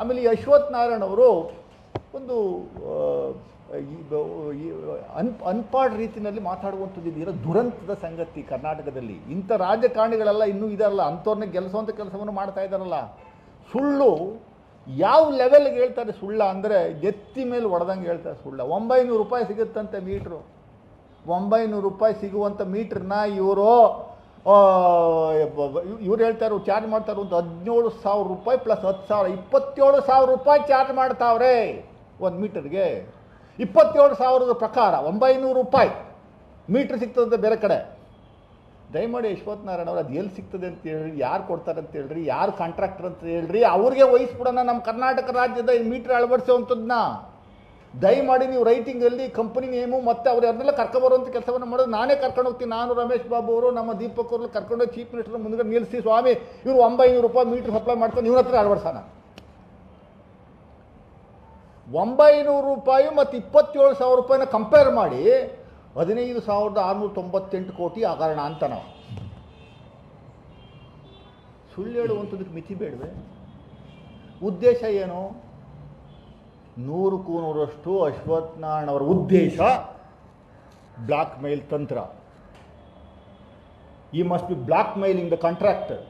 ಆಮೇಲೆ ಈ ಅಶ್ವಥ್ ನಾರಾಯಣ್ ಅವರು ಒಂದು ಅನ್ಪಾಡ್ ರೀತಿಯಲ್ಲಿ ಮಾತಾಡುವಂಥದ್ದು ಇದೆಯಲ್ಲ ದುರಂತದ ಸಂಗತಿ. ಕರ್ನಾಟಕದಲ್ಲಿ ಇಂಥ ರಾಜಕಾರಣಿಗಳೆಲ್ಲ ಇನ್ನೂ ಇದಾರಲ್ಲ, ಅಂಥವ್ರನ್ನ ಗೆಲ್ಲಿಸುವಂಥ ಕೆಲಸವನ್ನು ಮಾಡ್ತಾ ಇದ್ದಾರಲ್ಲ. ಸುಳ್ಳು ಯಾವ ಲೆವೆಲ್ಗೆ ಹೇಳ್ತಾರೆ ಸುಳ್ಳ ಅಂದರೆ ಎತ್ತಿ ಮೇಲೆ ಹೊಡೆದಂಗೆ ಹೇಳ್ತಾರೆ ಸುಳ್ಳ. 900 ರೂಪಾಯಿ ಸಿಗುತ್ತಂತೆ ಮೀಟ್ರು. 900 ರೂಪಾಯಿ ಸಿಗುವಂಥ ಮೀಟ್ರನ್ನ ಇವರು ಹೇಳ್ತಾರೆ ಚಾರ್ಜ್ ಮಾಡ್ತಾರೆ ಒಂದು 17,000 ರೂಪಾಯಿ ಪ್ಲಸ್ 10,000 27,000 ರೂಪಾಯಿ ಚಾರ್ಜ್ ಮಾಡ್ತಾವ್ರೆ ಒಂದು ಮೀಟರ್ಗೆ. 27,000ದ ಪ್ರಕಾರ 900 ರೂಪಾಯಿ ಮೀಟ್ರ್ ಸಿಗ್ತದಂತೆ ಬೇರೆ ಕಡೆ. ದಯಮಾಡಿ ಅಶ್ವಥ್ ನಾರಾಯಣ್ ಅವರು ಅದು ಎಲ್ಲಿ ಸಿಗ್ತದೆ ಅಂತ ಹೇಳ್ರಿ, ಯಾರು ಕೊಡ್ತಾರೆ ಅಂತ ಹೇಳ್ರಿ, ಯಾರು ಕಾಂಟ್ರಾಕ್ಟರ್ ಅಂತ ಹೇಳ್ರಿ, ಅವ್ರಿಗೆ ವಹಿಸ್ಬಿಡೋಣ ನಮ್ಮ ಕರ್ನಾಟಕ ರಾಜ್ಯದ ಮೀಟ್ರ್ ಅಳವಡಿಸುವಂಥದ್ದನ್ನ. ದಯಮಾಡಿ ನೀವು ರೈಟಿಂಗಲ್ಲಿ ಕಂಪನಿ ನೇಮು ಮತ್ತು ಅವ್ರು ಅದನ್ನೆಲ್ಲ ಕರ್ಕೊಬರುವಂಥ ಕೆಲಸವನ್ನು ಮಾಡೋದು ನಾನೇ ಕರ್ಕೊಂಡು ಹೋಗ್ತೀನಿ. ನಾನು ರಮೇಶ್ ಬಾಬು ಅವರು ನಮ್ಮ ದೀಪಕ್ ಅವರು ಕರ್ಕೊಂಡೋಗಿ ಚೀಫ್ ಮಿನಿಸ್ಟರ್ ಮುಂದೆ ನಿಲ್ಲಿಸಿ, ಸ್ವಾಮಿ ಇವರು 900 ರೂಪಾಯಿ ಮೀಟ್ರ್ ಸಪ್ಲೈ ಮಾಡ್ಕೊಂಡು ಇವ್ರ ಹತ್ರ ಅಳವಡಿಸೋಣ. 900 ರೂಪಾಯಿ ಮತ್ತು 27,000 ರೂಪಾಯಿನ ಕಂಪೇರ್ ಮಾಡಿ 15,698 ಕೋಟಿ ಹಗರಣ ಅಂತ ನಾವು ಸುಳ್ಳು ಹೇಳುವಂಥದ್ದಕ್ಕೆ ಮಿತಿ ಬೇಡವೆ? ಉದ್ದೇಶ ಏನು? 100ಕ್ಕೂ 100ರಷ್ಟು ಅಶ್ವಥ್ ನಾರಾಯಣ್ ಅವರ ಉದ್ದೇಶ ಬ್ಲಾಕ್ ಮೇಲ್ ತಂತ್ರ. ಈ must be blackmailing the contractor.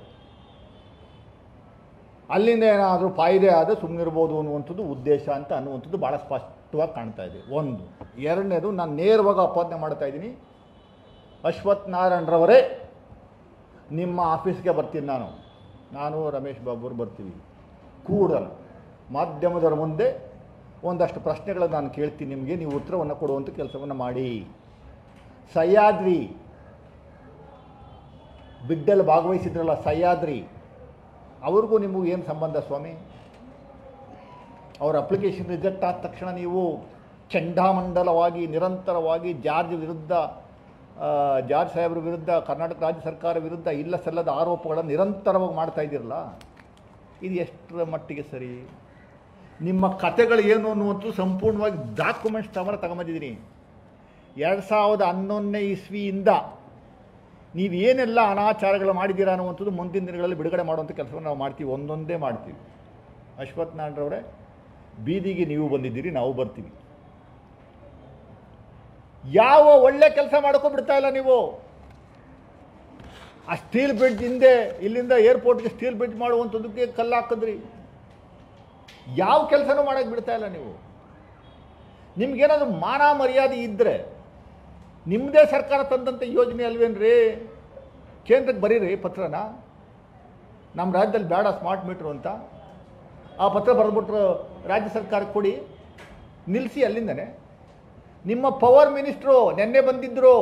ಅಲ್ಲಿಂದ ಏನಾದರೂ ಫಾಯ್ದೆ ಆದರೆ ಸುಮ್ಮನಿರ್ಬೋದು ಅನ್ನುವಂಥದ್ದು ಉದ್ದೇಶ ಅಂತ ಅನ್ನುವಂಥದ್ದು ಭಾಳ ಸ್ಪಷ್ಟವಾಗಿ ಕಾಣ್ತಾ ಇದೆ. ಒಂದು. ಎರಡನೇದು, ನಾನು ನೇರವಾಗಿ ಆಪಾದನೆ ಮಾಡ್ತಾ ಇದ್ದೀನಿ, ಅಶ್ವಥ್ ನಾರಾಯಣ್ರವರೇ ನಿಮ್ಮ ಆಫೀಸ್ಗೆ ಬರ್ತೀನಿ. ನಾನು ರಮೇಶ್ ಬಾಬು ಅವರು ಬರ್ತೀವಿ. ಕೂಡಲ ಮಾಧ್ಯಮದವರ ಮುಂದೆ ಒಂದಷ್ಟು ಪ್ರಶ್ನೆಗಳನ್ನು ನಾನು ಕೇಳ್ತೀನಿ ನಿಮಗೆ, ನೀವು ಉತ್ತರವನ್ನು ಕೊಡುವಂಥ ಕೆಲಸವನ್ನು ಮಾಡಿ. ಸಹ್ಯಾದ್ರಿ ಬಿಡ್ಡಲ್ಲಿ ಭಾಗವಹಿಸಿದ್ರಲ್ಲ ಸಹ್ಯಾದ್ರಿ, ಅವ್ರಿಗೂ ನಿಮಗೂ ಏನು ಸಂಬಂಧ ಸ್ವಾಮಿ? ಅವರ ಅಪ್ಲಿಕೇಶನ್ ರಿಜೆಕ್ಟ್ ಆದ ತಕ್ಷಣ ನೀವು ಚಂಡಾಮಂಡಲವಾಗಿ ನಿರಂತರವಾಗಿ ಜಾರ್ಜ್ ಸಾಹೇಬ್ರ ವಿರುದ್ಧ, ಕರ್ನಾಟಕ ರಾಜ್ಯ ಸರ್ಕಾರ ವಿರುದ್ಧ ಇಲ್ಲ ಸಲ್ಲದ ಆರೋಪಗಳನ್ನು ನಿರಂತರವಾಗಿ ಮಾಡ್ತಾ ಇದ್ದೀರಲ್ಲ, ಇದು ಎಷ್ಟರ ಮಟ್ಟಿಗೆ ಸರಿ? ನಿಮ್ಮ ಕಥೆಗಳು ಏನು ಅನ್ನುವಂಥದ್ದು ಸಂಪೂರ್ಣವಾಗಿ ಡಾಕ್ಯುಮೆಂಟ್ಸ್ ತಗೊಂಬಂದಿದ್ದೀನಿ. 2011ನೇ ಇಸ್ವಿಯಿಂದ ನೀವೇನೆಲ್ಲ ಅನಾಚಾರಗಳು ಮಾಡಿದ್ದೀರಾ ಅನ್ನುವಂಥದ್ದು ಮುಂದಿನ ದಿನಗಳಲ್ಲಿ ಬಿಡುಗಡೆ ಮಾಡುವಂಥ ಕೆಲಸವನ್ನು ನಾವು ಮಾಡ್ತೀವಿ, ಒಂದೊಂದೇ ಮಾಡ್ತೀವಿ. ಅಶ್ವಥ್ ನಾರಾಯಣ್ರವರೇ, ಬೀದಿಗೆ ನೀವು ಬಂದಿದ್ದೀರಿ, ನಾವು ಬರ್ತೀವಿ. ಯಾವ ಒಳ್ಳೆ ಕೆಲಸ ಮಾಡೋಕ್ಕೂ ಬಿಡ್ತಾ ಇಲ್ಲ ನೀವು. ಆ ಸ್ಟೀಲ್ ಬ್ರಿಡ್ಜ್ ಹಿಂದೆ ಇಲ್ಲಿಂದ ಏರ್ಪೋರ್ಟ್ಗೆ ಸ್ಟೀಲ್ ಬ್ರಿಡ್ಜ್ ಮಾಡುವಂಥದ್ದಕ್ಕೆ ಕಲ್ಲು ಹಾಕಿದ್ರಿ. ಯಾವ ಕೆಲಸನೂ ಮಾಡೋಕ್ಕೆ ಬಿಡ್ತಾ ಇಲ್ಲ ನೀವು. ನಿಮ್ಗೇನಾದರೂ ಮಾನ ಮರ್ಯಾದೆ ಇದ್ದರೆ ನಿಮ್ಮದೇ ಸರ್ಕಾರ ತಂದಂಥ ಯೋಜನೆ ಅಲ್ವೇನ್ರಿ? ಕೇಂದ್ರಕ್ಕೆ ಬರೀರಿ ಪತ್ರನ, ನಮ್ಮ ರಾಜ್ಯದಲ್ಲಿ ಬೇಡ ಸ್ಮಾರ್ಟ್ ಮೀಟ್ರು ಅಂತ. ಆ ಪತ್ರ ಬರೆದ್ಬಿಟ್ರು ರಾಜ್ಯ ಸರ್ಕಾರಕ್ಕೆ ಕೊಡಿ, ನಿಲ್ಲಿಸಿ ಅಲ್ಲಿಂದನೇ. ನಿಮ್ಮ ಪವರ್ ಮಿನಿಸ್ಟ್ರು ನಿನ್ನೆ ಬಂದಿದ್ದರು,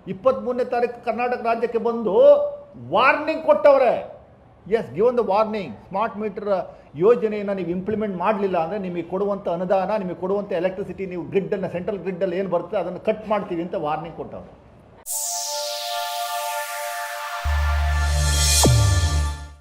23ನೇ ತಾರೀಕು ಕರ್ನಾಟಕ ರಾಜ್ಯಕ್ಕೆ ಬಂದು ವಾರ್ನಿಂಗ್ ಕೊಟ್ಟವ್ರೆ. Yes, given the warning. Smart meter ಯೋಜನೆಯನ್ನು ನೀವು ಇಂಪ್ಲಿಮೆಂಟ್ ಮಾಡಲಿಲ್ಲ ಅಂದರೆ ನಿಮಗೆ ಕೊಡುವಂಥ ಅನುದಾನ, ನಿಮಗೆ ಕೊಡುವಂಥ ಎಲೆಕ್ಟ್ರಿಸಿಟಿ, ನೀವು ಗ್ರಿಡ್ಡನ್ನು, ಸೆಂಟ್ರಲ್ ಗ್ರಿಡ್ಡಲ್ಲಿ ಏನು ಬರುತ್ತೆ ಅದನ್ನು ಕಟ್ ಮಾಡ್ತೀವಿ ಅಂತ ವಾರ್ನಿಂಗ್ ಕೊಟ್ಟವ್ರೆ.